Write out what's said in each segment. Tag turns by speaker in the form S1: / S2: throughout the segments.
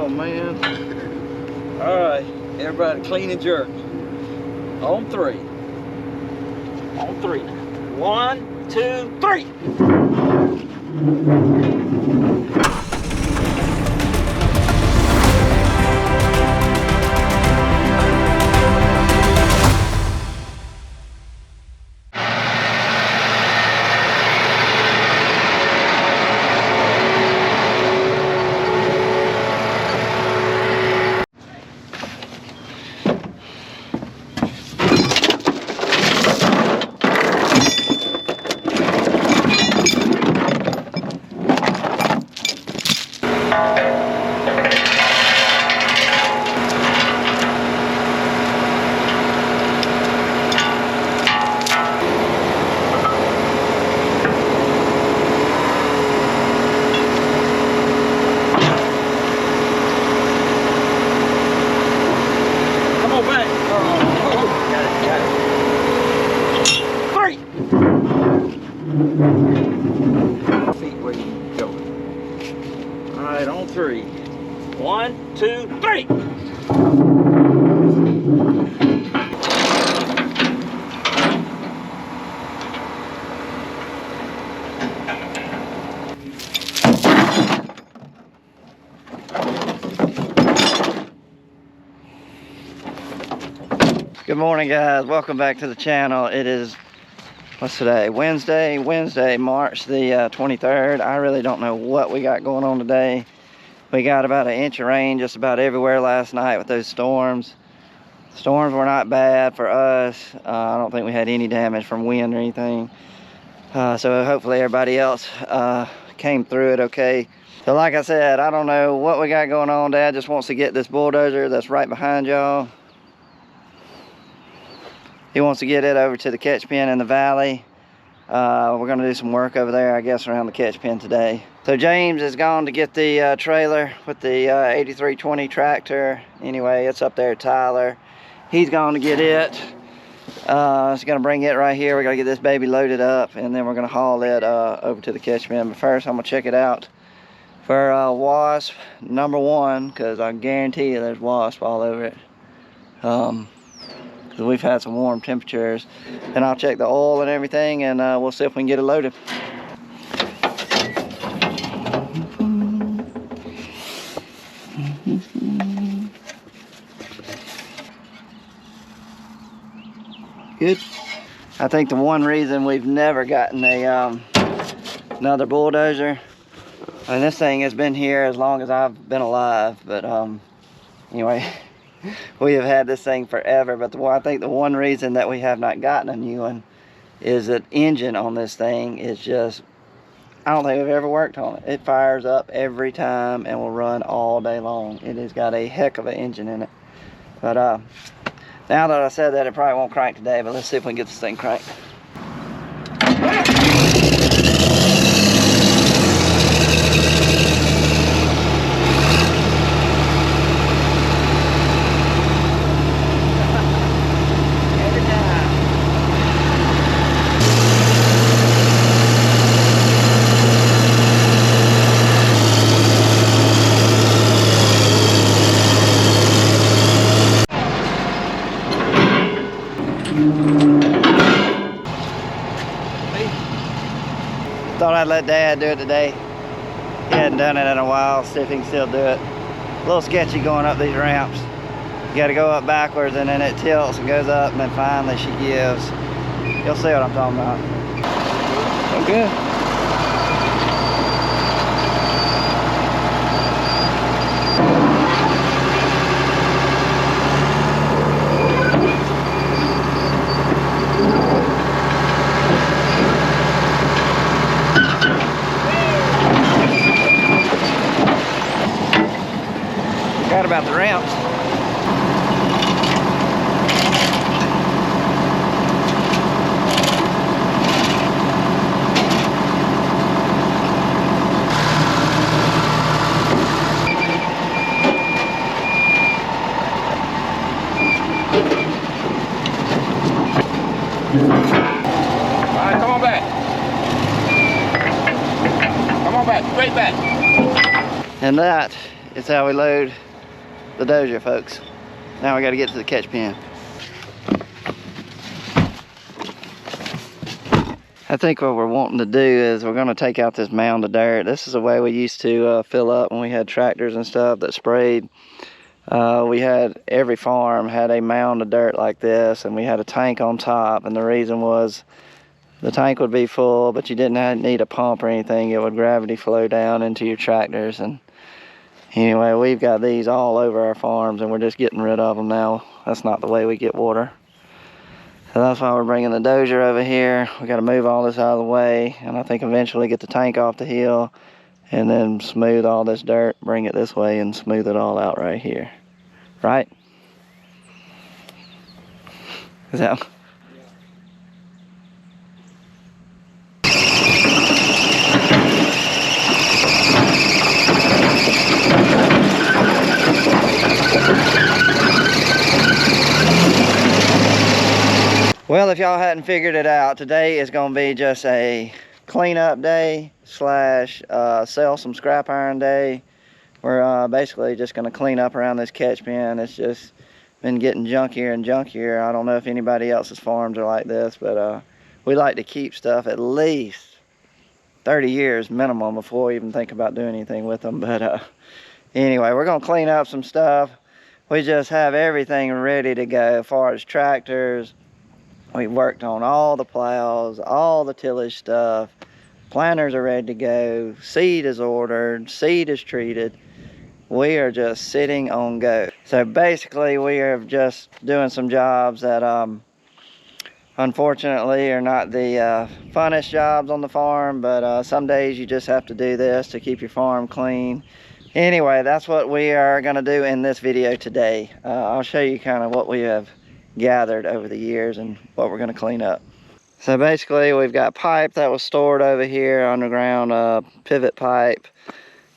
S1: Oh man. All right, everybody clean and jerk. On three. On three. 1, 2, 3. Feet where you go. All right, on three. 1, 2, 3. Good morning, guys. Welcome back to the channel. It is, what's today? Wednesday, March the 23rd. I really don't know what we got going on today. We got about 1 inch of rain just about everywhere last night with those storms. Storms were not bad for us. I don't think we had any damage from wind or anything. So hopefully everybody else came through it okay. So like I said, I don't know what we got going on. Dad just wants to get this bulldozer that's right behind y'all. He wants to get it over to the catch pen in the valley. We're gonna do some work over there, I guess, around the catch pen today. So James is gone to get the trailer with the 8320 tractor. Anyway, it's up there at Tyler. He's gone to get it. He's gonna bring it right here. We gotta get this baby loaded up, and then we're gonna haul it over to the catch pen. But first, I'm gonna check it out for wasp number 1, because I guarantee you there's wasp all over it. Because we've had some warm temperatures. And I'll check the oil and everything, and we'll see if we can get it loaded. Good. I think the one reason we've never gotten a another bulldozer, and this thing has been here as long as I've been alive, but anyway, we have had this thing forever. But I think the one reason that we have not gotten a new one is that engine on this thing is just, I don't think we've ever worked on it. It fires up every time and will run all day long. It has got a heck of an engine in it. But now that I said that, it probably won't crank today, but let's see if we can get this thing cranked. Thought I'd let Dad do it today. He hadn't done it in a while. See if he can still do it. A little sketchy going up these ramps. You got to go up backwards, and then it tilts and goes up, and then finally she gives. You'll see what I'm talking about. Okay. About the ramps.
S2: All right, come on back. Come on back, straight back.
S1: And that is how we load the dozer, folks. Now we got to get to the catch pen. I think what we're wanting to do is we're going to take out this mound of dirt. This is the way we used to fill up when we had tractors and stuff that sprayed. We had, every farm had a mound of dirt like this, and we had a tank on top, and the reason was the tank would be full, but you didn't need a pump or anything. It would gravity flow down into your tractors. And anyway, we've got these all over our farms, and we're just getting rid of them now. That's not the way we get water. So that's why we're bringing the dozer over here. We got to move all this out of the way, and I think eventually get the tank off the hill and then smooth all this dirt, bring it this way and smooth it all out right here. Right? Is that? Well, if y'all hadn't figured it out, today is going to be just a cleanup day slash sell some scrap iron day. We're basically just going to clean up around this catch pen. It's just been getting junkier and junkier. I don't know if anybody else's farms are like this, but we like to keep stuff at least 30 years minimum before we even think about doing anything with them. But anyway, we're going to clean up some stuff. We just have everything ready to go as far as tractors. We worked on all the plows, all the tillage stuff. Planters are ready to go. Seed is ordered. Seed is treated. We are just sitting on go. So basically, we are just doing some jobs that unfortunately are not the funnest jobs on the farm, but some days you just have to do this to keep your farm clean. Anyway, that's what we are going to do in this video today. I'll show you kind of what we have gathered over the years and what we're going to clean up. So basically, we've got pipe that was stored over here, underground pivot pipe.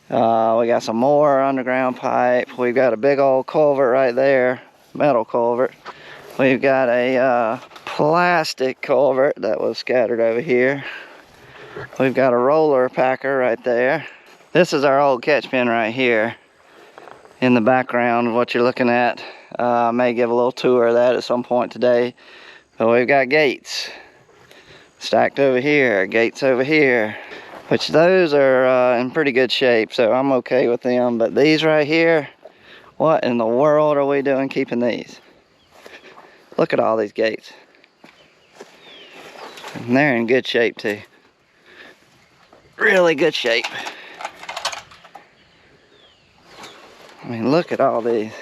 S1: We got some more underground pipe. We've got a big old culvert right there, metal culvert. We've got a plastic culvert that was scattered over here. We've got a roller packer right there. This is our old catch pen right here in the background of what you're looking at. I may give a little tour of that at some point today. But we've got gates stacked over here, gates over here, which those are in pretty good shape, so I'm okay with them. But these right here, what in the world are we doing keeping these? Look at all these gates. And they're in good shape too. Really good shape. I mean, look at all these.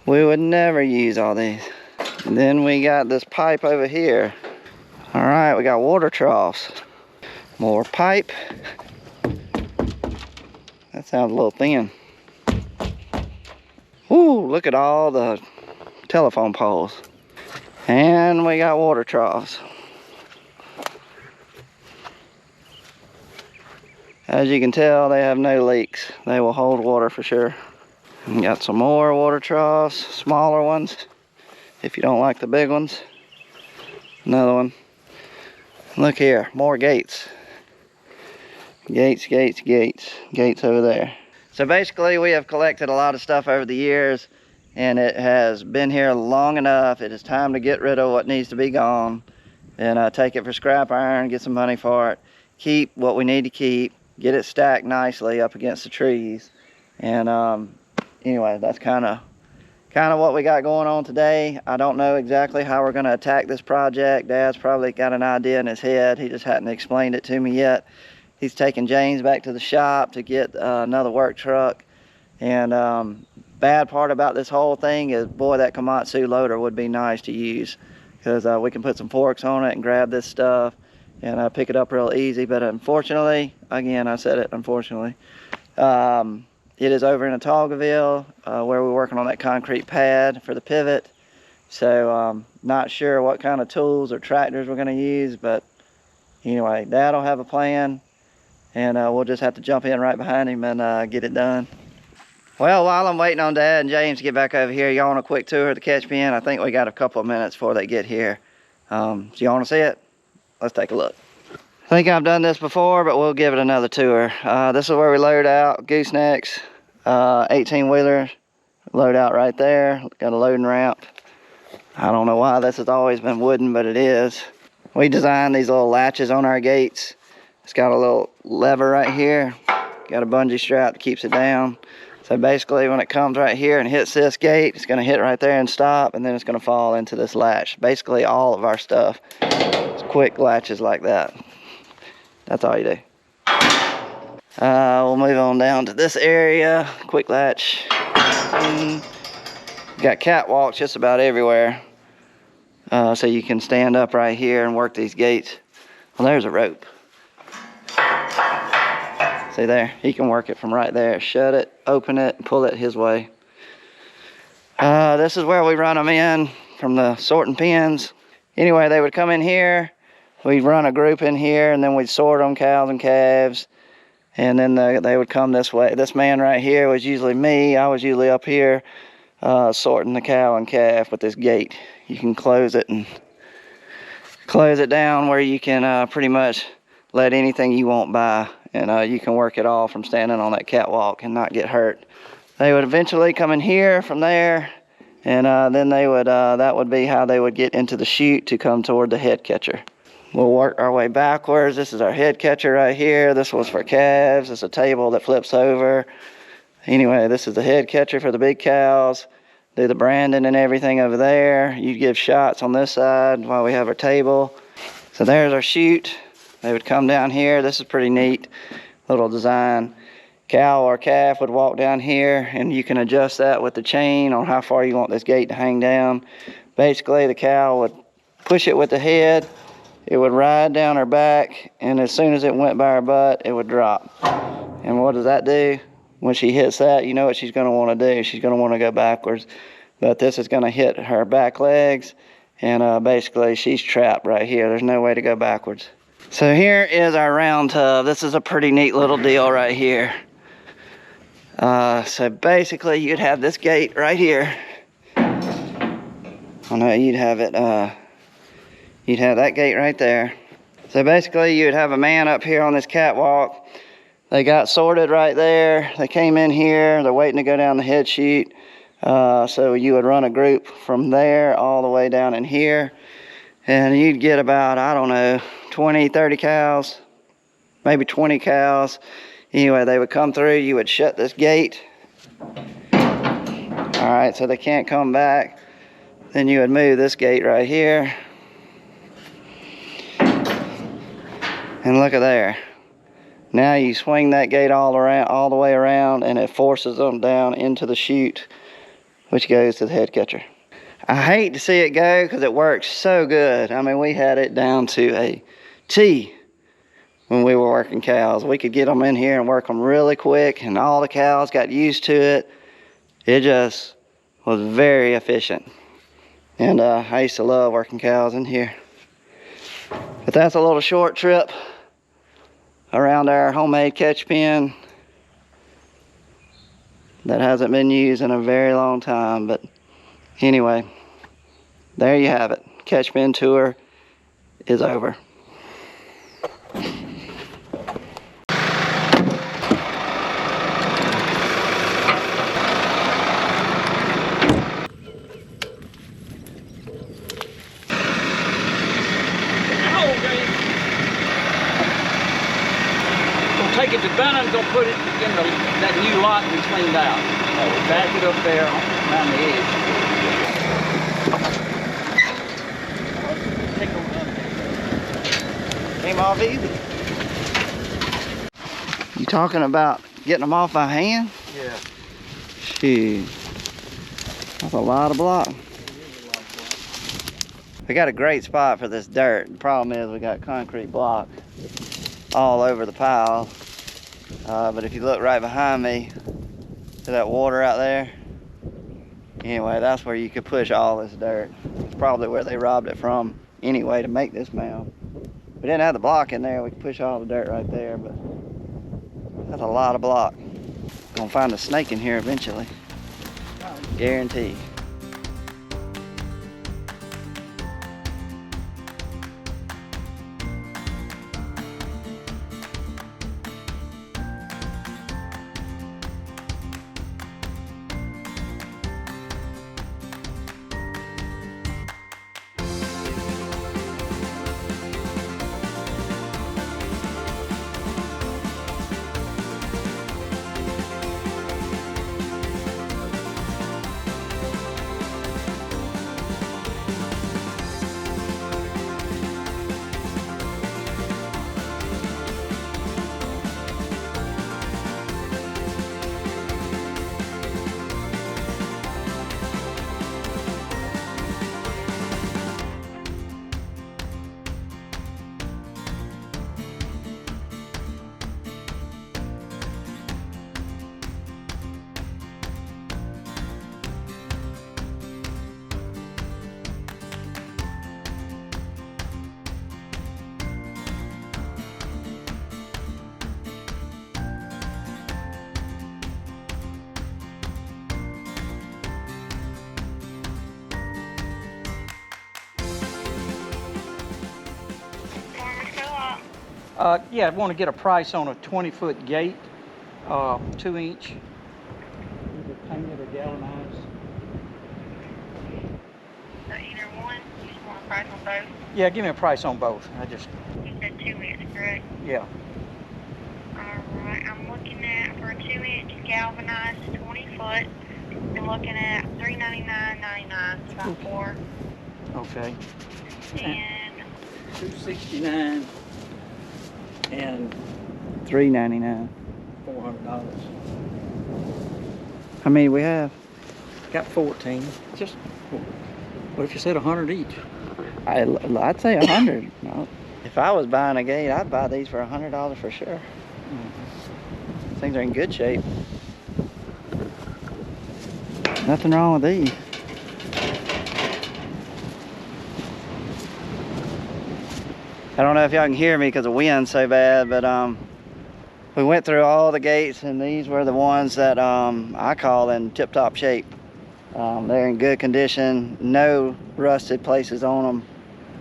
S1: We would never use all these. And then we got this pipe over here. All right, we got water troughs. More pipe. That sounds a little thin. Ooh, look at all the telephone poles. And we got water troughs. As you can tell, they have no leaks. They will hold water for sure. We got some more water troughs, smaller ones, if you don't like the big ones. Another one. Look here, more gates. Gates, gates, gates. Gates over there. So basically, we have collected a lot of stuff over the years, and it has been here long enough. It is time to get rid of what needs to be gone, and take it for scrap iron, get some money for it, keep what we need to keep, get it stacked nicely up against the trees. And anyway, that's kind of what we got going on today. I don't know exactly how we're going to attack this project. Dad's probably got an idea in his head. He just hadn't explained it to me yet. He's taking James back to the shop to get another work truck. And bad part about this whole thing is, boy, that Komatsu loader would be nice to use, because we can put some forks on it and grab this stuff and pick it up real easy. But unfortunately, again, I said it, unfortunately, it is over in Autaugaville, where we're working on that concrete pad for the pivot. So not sure what kind of tools or tractors we're going to use, but anyway, Dad'll have a plan, and we'll just have to jump in right behind him and get it done. Well, while I'm waiting on Dad and James to get back over here, y'all want a quick tour of the catch pen? I think we got a couple of minutes before they get here. So y'all want to see it? Let's take a look. I think I've done this before, but we'll give it another tour. This is where we load out goosenecks. 18-wheeler, load out right there. Got a loading ramp. I don't know why this has always been wooden, but it is. We designed these little latches on our gates. It's got a little lever right here. Got a bungee strap that keeps it down. So basically when it comes right here and hits this gate, it's gonna hit right there and stop, and then it's gonna fall into this latch. Basically all of our stuff is quick latches like that. That's all you do. We'll move on down to this area. Quick latch. Got catwalks just about everywhere. So you can stand up right here and work these gates. Well, there's a rope. See there? He can work it from right there. Shut it, open it, and pull it his way. This is where we run them in from the sorting pens. Anyway, they would come in here. We'd run a group in here, and then we'd sort them, cows and calves. And then they would come this way. This man right here was usually me. I was usually up here sorting the cow and calf with this gate. You can close it and close it down where you can pretty much let anything you want by, and you can work it all from standing on that catwalk and not get hurt. They would eventually come in here from there, and then they would that would be how they would get into the chute to come toward the head catcher. We'll work our way backwards. This is our head catcher right here. This was for calves. It's a table that flips over. Anyway, this is the head catcher for the big cows. Do the branding and everything over there. You give shots on this side while we have our table. So there's our chute. They would come down here. This is pretty neat little design. Cow or calf would walk down here, and you can adjust that with the chain on how far you want this gate to hang down. Basically, the cow would push it with the head. It would ride down her back, and as soon as it went by her butt, it would drop. And what does that do? When she hits that, you know what she's going to want to do. She's going to want to go backwards. But this is going to hit her back legs, and basically she's trapped right here. There's no way to go backwards. So here is our round tub. This is a pretty neat little deal right here. So basically you'd have this gate right here. I know you'd have it, you'd have that gate right there. So basically you'd have a man up here on this catwalk. They got sorted right there. They came in here. They're waiting to go down the head chute. So you would run a group from there all the way down in here. And you'd get about, I don't know, 20, 30 cows, maybe 20 cows. Anyway, they would come through. You would shut this gate. All right, so they can't come back. Then you would move this gate right here. And look at there. Now you swing that gate all the way around, and it forces them down into the chute, which goes to the head catcher. I hate to see it go because it works so good. I mean, we had it down to a T when we were working cows. We could get them in here and work them really quick, and all the cows got used to it. It just was very efficient. And I used to love working cows in here. But that's a little short trip around our homemade catch pen that hasn't been used in a very long time. But anyway, there you have it. Catch pen tour is over.
S2: Take it to Benham, go put it in that new lot we cleaned out. We'll back it up there around the edge.
S1: Came off easy. You talking about getting them off by hand?
S2: Yeah.
S1: Shoot. That's a lot of block. We got a great spot for this dirt. The problem is we got concrete block all over the pile. But if you look right behind me, to that water out there, anyway, that's where you could push all this dirt. It's probably where they robbed it from anyway to make this mound. We didn't have the block in there, we could push all the dirt right there, but that's a lot of block. Gonna find a snake in here eventually, guaranteed.
S2: Yeah, I want to get a price on a 20-foot gate, 2-inch. Either painted or galvanized.
S3: So either one, you just want a price on both?
S2: Yeah, give me a price on both.
S3: You said 2-inch, correct?
S2: Yeah.
S3: Alright, I'm looking at, for a 2-inch galvanized 20-foot, you're looking at $399.99, it's about four.
S2: Okay.
S3: And
S2: $269 and
S1: $3.99.
S2: $400.
S1: How many we have?
S2: Got 14. Just, what if you said 100 each?
S1: I'd say 100. No. If I was buying a gate, I'd buy these for $100 for sure. Things are in good shape. Nothing wrong with these. I don't know if y'all can hear me because the wind's so bad, but we went through all the gates and these were the ones that I call in tip-top shape. They're in good condition, no rusted places on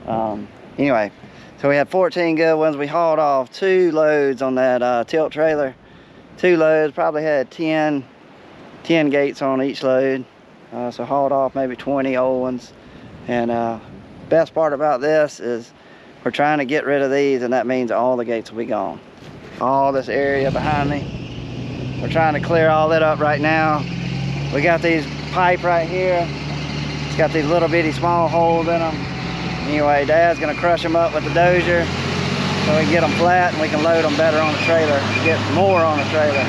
S1: them. Anyway, so we had 14 good ones. We hauled off 2 loads on that tilt trailer. 2 loads, probably had 10 gates on each load. So hauled off maybe 20 old ones. And best part about this is we're trying to get rid of these, and that means all the gates will be gone. All this area behind me, we're trying to clear all that up right now. We got these pipe right here. It's got these little bitty small holes in them. Anyway, Dad's gonna crush them up with the dozer so we can get them flat and we can load them better on the trailer, get more on the trailer.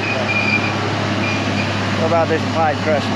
S1: We're about to do some pipe crushing.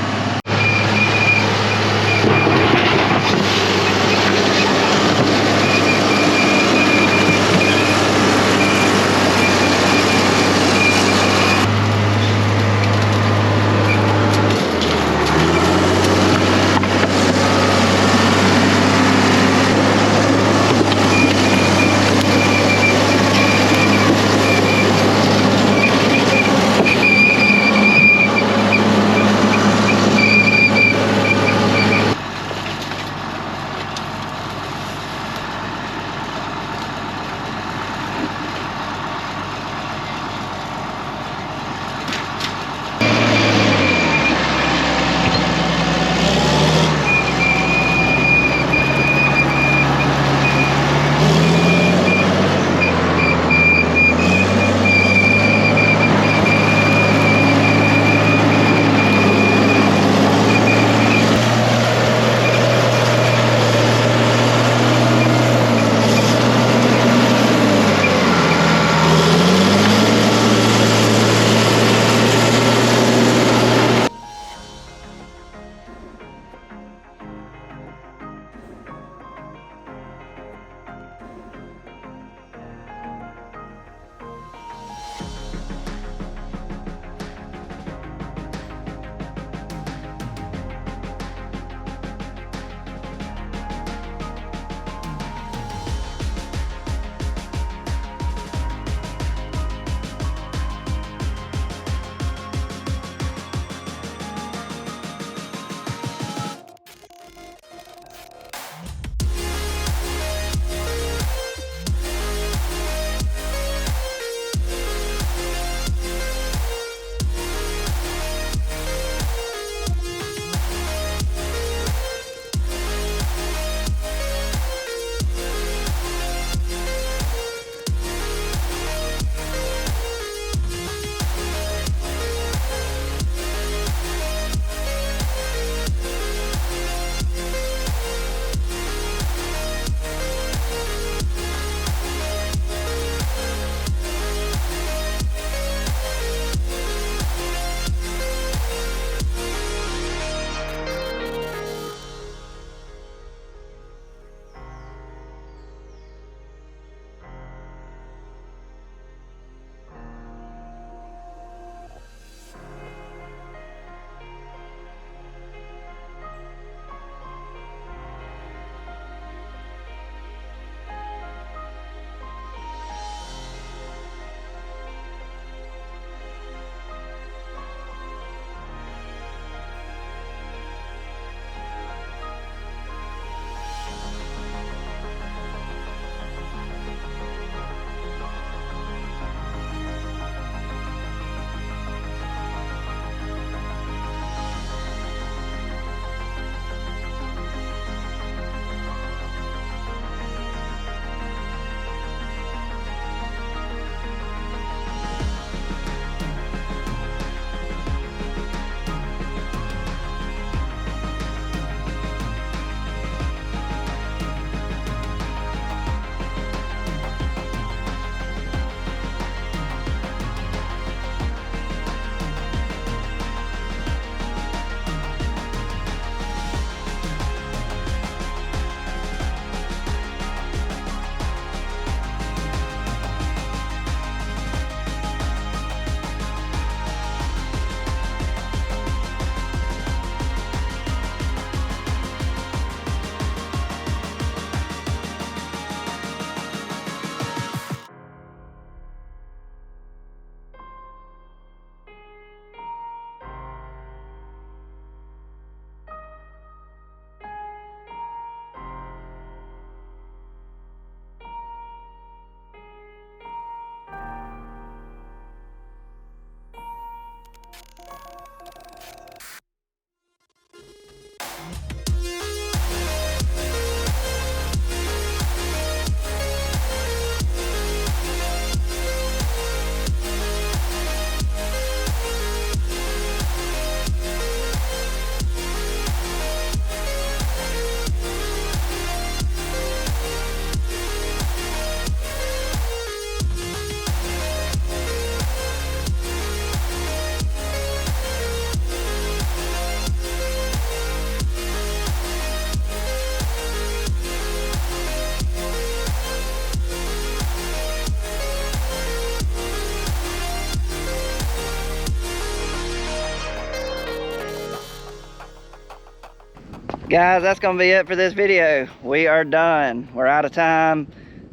S1: Guys, that's gonna be it for this video. We are done. We're out of time.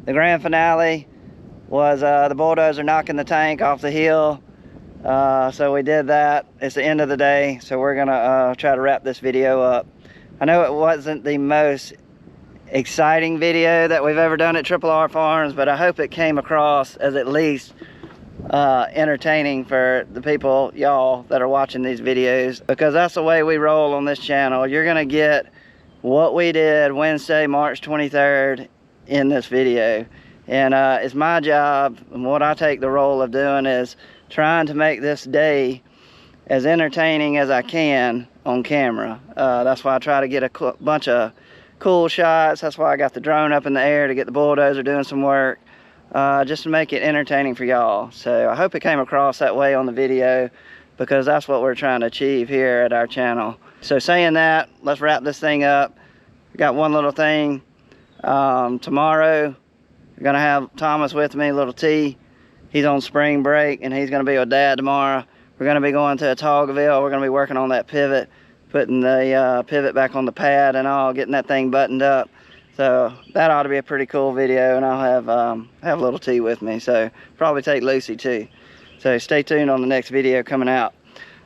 S1: The grand finale was the bulldozer knocking the tank off the hill. So we did that. It's the end of the day, so we're gonna try to wrap this video up. I know it wasn't the most exciting video that we've ever done at Triple R Farms, but I hope it came across as at least entertaining for the people, y'all, that are watching these videos, because that's the way we roll on this channel. You're gonna get what we did Wednesday, March 23rd in this video. And it's my job, and what I take the role of doing is trying to make this day as entertaining as I can on camera. That's why I try to get a bunch of cool shots. That's why I got the drone up in the air to get the bulldozer doing some work, just to make it entertaining for y'all. So I hope it came across that way on the video, because that's what we're trying to achieve here at our channel. So saying that, let's wrap this thing up. We got one little thing. Tomorrow, we're gonna have Thomas with me, little T. He's on spring break, and he's gonna be with Dad tomorrow. We're gonna be going to Togville. We're gonna be working on that pivot, putting the pivot back on the pad and all, getting that thing buttoned up. So that ought to be a pretty cool video, and I'll have little T with me. So probably take Lucy too. So stay tuned on the next video coming out.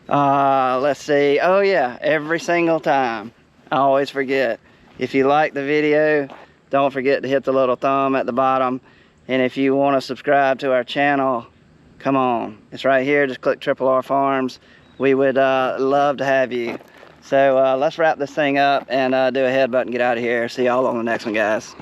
S1: Let's see. Oh yeah, every single time, I always forget. If you like the video, don't forget to hit the little thumb at the bottom. And if you want to subscribe to our channel, come on. It's right here. Just click Triple R Farms. We would love to have you. So let's wrap this thing up and do a headbutt and get out of here. See y'all on the next one, guys.